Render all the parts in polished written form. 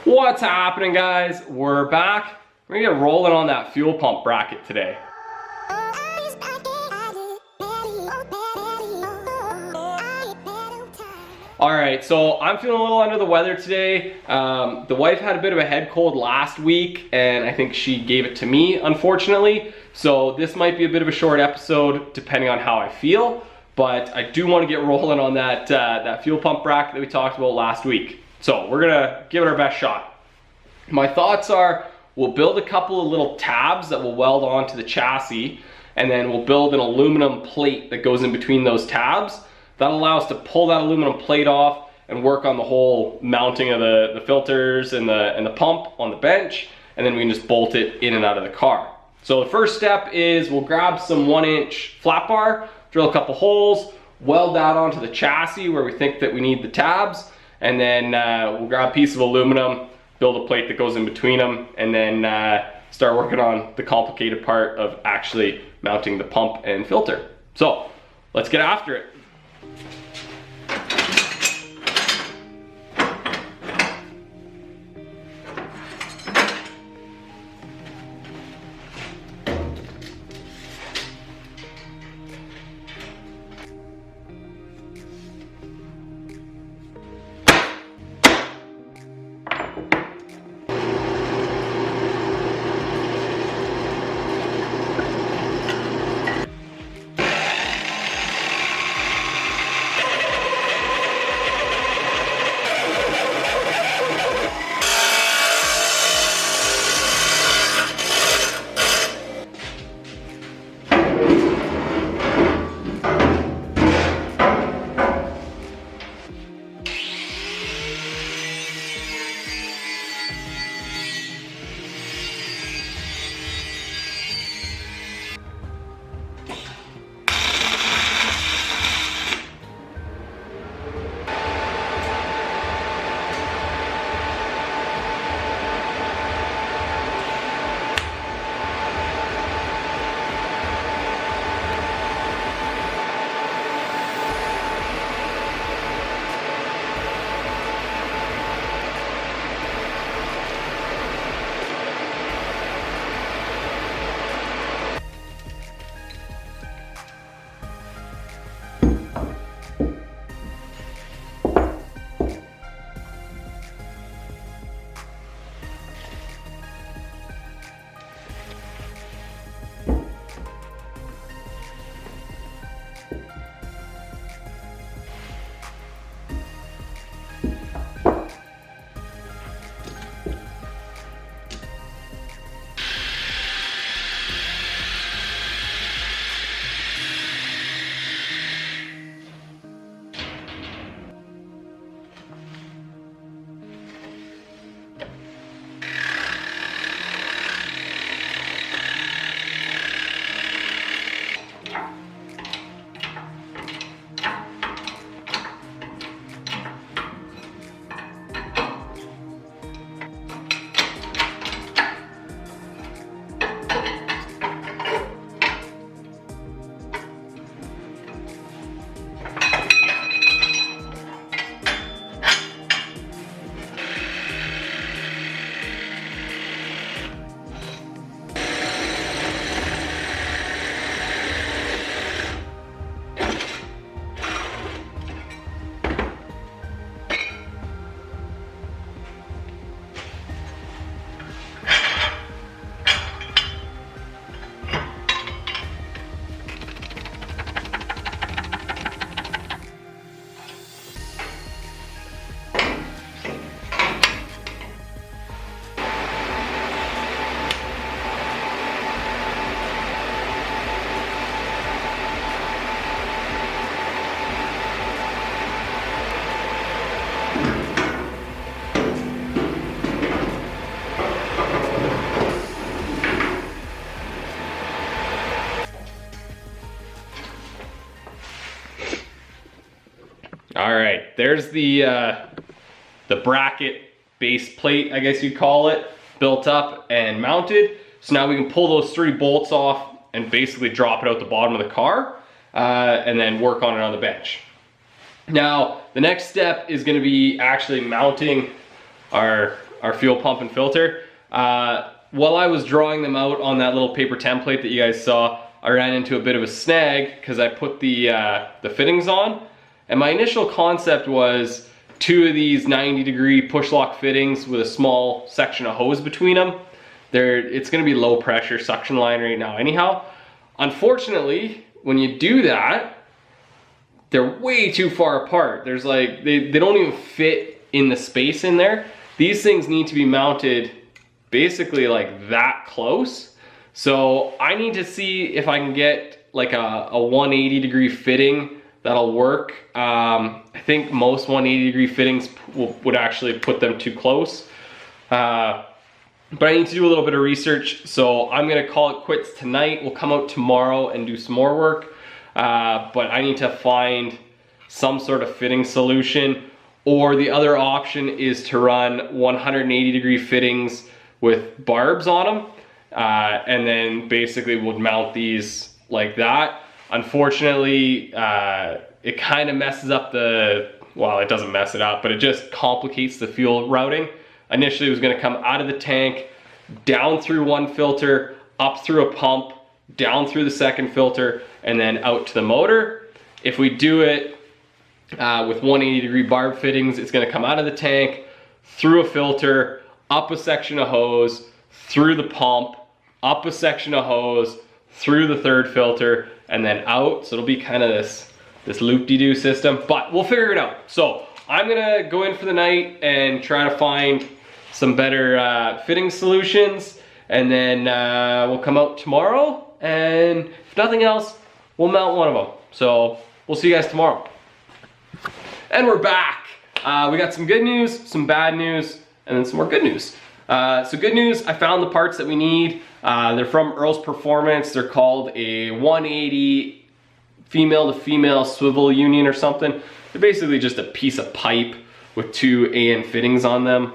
What's happening, guys? We're back. We're gonna get rolling on that fuel pump bracket today. All right, so I'm feeling a little under the weather today. The wife had a bit of a head cold last week, and I think she gave it to me, unfortunately. So this might be a bit of a short episode, depending on how I feel. But I do want to get rolling on that fuel pump bracket that we talked about last week. So we're gonna give it our best shot. My thoughts are, we'll build a couple of little tabs that will weld onto the chassis, and then we'll build an aluminum plate that goes in between those tabs. That'll allow us to pull that aluminum plate off and work on the whole mounting of the filters and the pump on the bench, and then we can just bolt it in and out of the car. So the first step is we'll grab some 1-inch flat bar, drill a couple holes, weld that onto the chassis where we think that we need the tabs, and then we'll grab a piece of aluminum, build a plate that goes in between them, and then start working on the complicated part of actually mounting the pump and filter. So let's get after it. All right, there's the bracket base plate, I guess you'd call it, built up and mounted. So now we can pull those 3 bolts off and basically drop it out the bottom of the car and then work on it on the bench. Now, the next step is going to be actually mounting our our fuel pump and filter. While I was drawing them out on that little paper template that you guys saw, I ran into a bit of a snag because I put the fittings on, and my initial concept was 2 of these 90-degree push lock fittings with a small section of hose between them. It's going to be low pressure suction line right now anyhow. Unfortunately, when you do that, they're way too far apart. There's like, they don't even fit in the space in there. These things need to be mounted basically like that close. So I need to see if I can get like a 180-degree fitting that'll work. I think most 180-degree fittings would actually put them too close. But I need to do a little bit of research, so I'm gonna call it quits tonight. We'll come out tomorrow and do some more work. But I need to find some sort of fitting solution, or the other option is to run 180-degree fittings with barbs on them, and then basically would mount these like that. Unfortunately, it kind of messes up well, it doesn't mess it up, but it just complicates the fuel routing. Initially, it was gonna come out of the tank, down through one filter, up through a pump, down through the second filter, and then out to the motor. If we do it with 180-degree barb fittings, it's gonna come out of the tank, through a filter, up a section of hose, through the pump, up a section of hose, through the third filter, and then out. So it'll be kind of this loop-de-doo system, but we'll figure it out. So I'm gonna go in for the night and try to find some better fitting solutions, and then we'll come out tomorrow, and if nothing else, we'll mount one of them. So we'll see you guys tomorrow. And we're back. We got some good news, some bad news, and then some more good news. So good news, I found the parts that we need. They're from Earl's Performance. They're called a 180 female to female swivel union or something. They're basically just a piece of pipe with 2 AN fittings on them.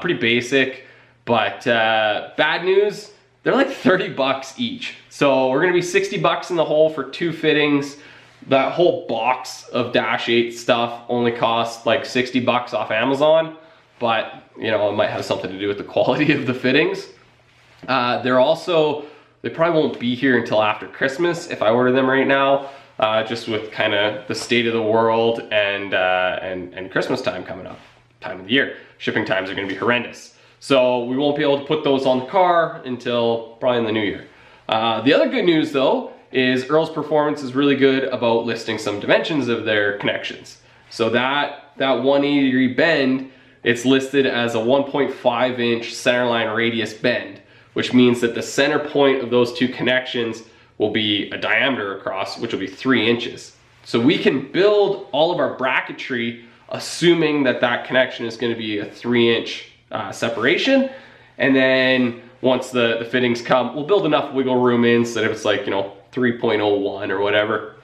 Pretty basic, but bad news, they're like 30 bucks each. So we're gonna be 60 bucks in the hole for 2 fittings. That whole box of Dash 8 stuff only costs like 60 bucks off Amazon, but you know, it might have something to do with the quality of the fittings. They probably won't be here until after Christmas if I order them right now, just with kind of the state of the world and Christmas time coming up, time of the year. Shipping times are gonna be horrendous. So we won't be able to put those on the car until probably in the new year. The other good news though is Earl's Performance is really good about listing some dimensions of their connections. So that 180-degree bend, it's listed as a 1.5 inch centerline radius bend, which means that the center point of those 2 connections will be a diameter across, which will be 3 inches. So we can build all of our bracketry assuming that connection is going to be a 3-inch separation, and then once the fittings come, we'll build enough wiggle room in so that if it's like, you know, 3.01 or whatever,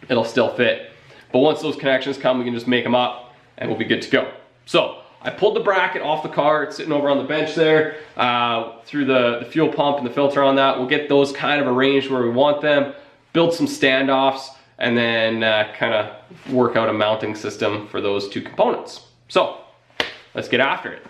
it'll still fit. But once those connections come, we can just make them up and we'll be good to go. So I pulled the bracket off the car. It's sitting over on the bench there, through the fuel pump and the filter on that. We'll get those kind of arranged where we want them, build some standoffs, and then kind of work out a mounting system for those 2 components. So let's get after it.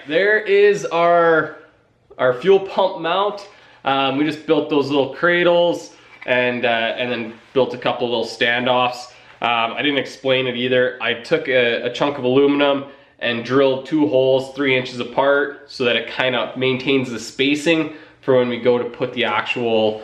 there is our fuel pump mount. We just built those little cradles and then built a couple little standoffs. I didn't explain it either. I took a chunk of aluminum and drilled 2 holes 3 inches apart so that it kind of maintains the spacing for when we go to put the actual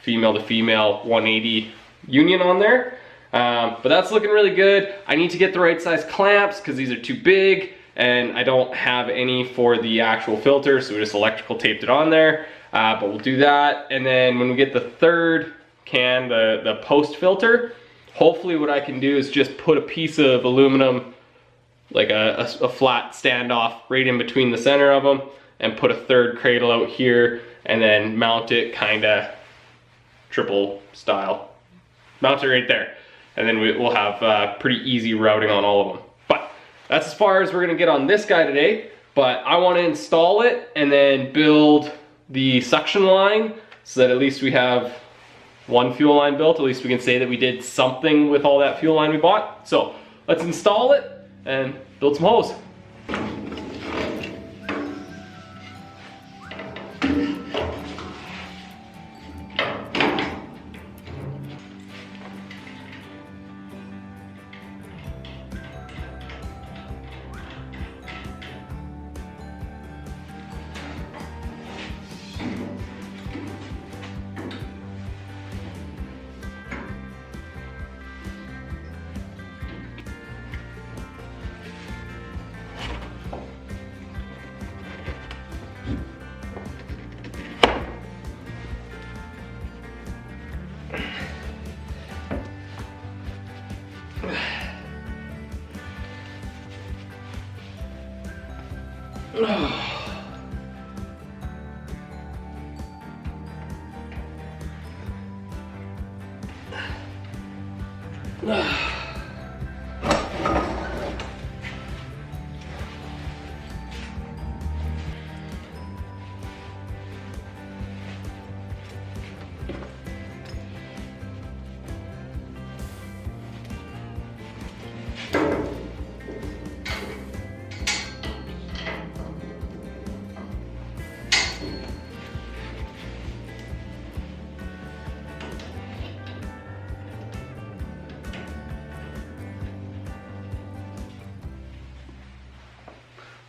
female to female 180 union on there. But that's looking really good. I need to get the right size clamps because these are too big and I don't have any for the actual filter, so we just electrical taped it on there. But we'll do that, and then when we get the third can, the post filter, hopefully what I can do is just put a piece of aluminum, like a flat standoff right in between the center of them, and put a third cradle out here, and then mount it kind of triple style. Mount it right there, and then we'll have pretty easy routing on all of them. But that's as far as we're gonna get on this guy today. But I want to install it and then build the suction line so that at least we have one fuel line built. At least we can say that we did something with all that fuel line we bought. So let's install it and build some hose.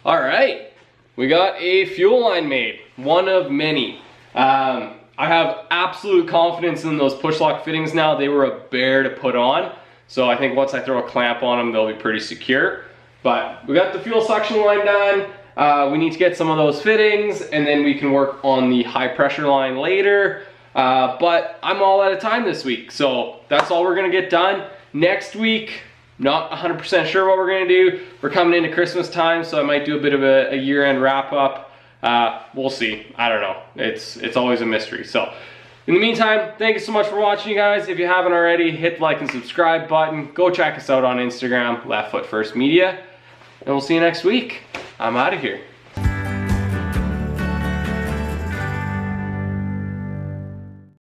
All right, we got a fuel line made, one of many. I have absolute confidence in those push lock fittings now. They were a bear to put on, so I think once I throw a clamp on them, they'll be pretty secure. But we got the fuel suction line done. We need to get some of those fittings, and then we can work on the high pressure line later. But I'm all out of time this week, so that's all we're gonna get done. Next week, not 100% sure what we're gonna do. We're coming into Christmas time, so I might do a bit of a year-end wrap-up. We'll see. I don't know. It's always a mystery. So, in the meantime, thank you so much for watching, you guys. If you haven't already, hit the like and subscribe button. Go check us out on Instagram, Left Foot First Media, and we'll see you next week. I'm out of here.